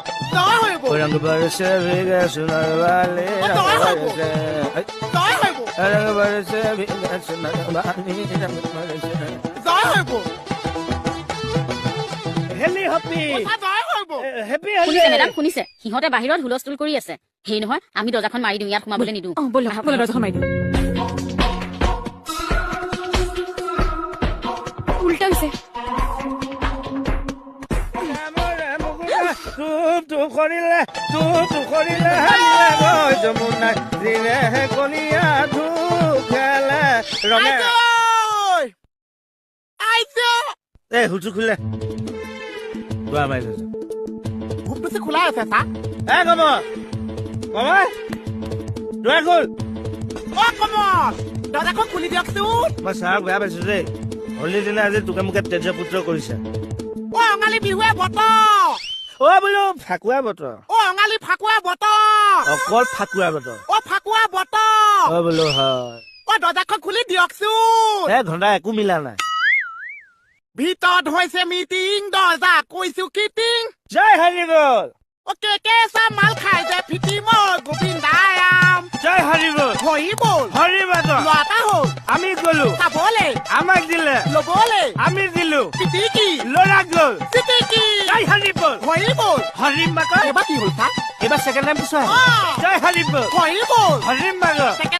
জয় হইব रंग बरसे भीगे सुनर वाले जय हो। জয় হইব रंग बरसे भीगे सुनर वाली रंग बरसे জয় হইব হেলি হপি জয় হইব হেপি শুনিছে মেডাম শুনিছে সিহঁতে বাহিৰত হুলস্থুল কৰি আছে সেই নহয় আমি দৰ্জাখন মাৰি দিওঁ ইয়াত সোমাবলৈ নিদিওঁ ব'লা দৰ্জাখন মাৰি দিওঁ উল্টা হৈছে তু কৰিলে যমুনা দিলে কলিয়া ধু খেলে ৰঙে আইজো এ হুচু খুলে দুৱাৰ মাৰি থৈছো খুব বেছি খোলা আছে চা এ কমল দুৱাৰ খোল অ কমল দৰ্জাখন খুলি দিয়কচোন মই ছাৰক বেয়া পাইছো দেই হলিৰ দিনা আজি তোকে মোকে তেজ পুত্ৰ কৰিছে অ অঙালী বিহুৱে বতৰ অ বোলো ফাকুৱা বতৰ অ অঙালী ফাকুৱা বতৰ অকল ফাকুৱা বতৰ অ ফাকুৱা বতৰ অ বোলো হয় অ দৰ্জাখন খুলি দিয়কচোন এ ঘণ্টা একো মিলা নাই ভিতৰত হৈছে মিটিং দৰ্জা কৈছো কিটিং জয় হৰি বল অ কে চাহ মাল খাই যে ফিটি মই গোবিন্দায়াম জয় হৰি বল হৰি বল হৰি বাদৰ লতা হ'ল আমি গলো চাবলে আমাক দিলে লবলে আমি দিলো পিটিকি ল'ৰা গল চিটিকি জয় হৰি বল হৰি বল হৰি মাকৰ এবাৰ কি হ'ল চা এইবাৰ ছেকেণ্ড টাইম দিছ অ জয় হৰি বল হৰি বল হৰি মাকৰ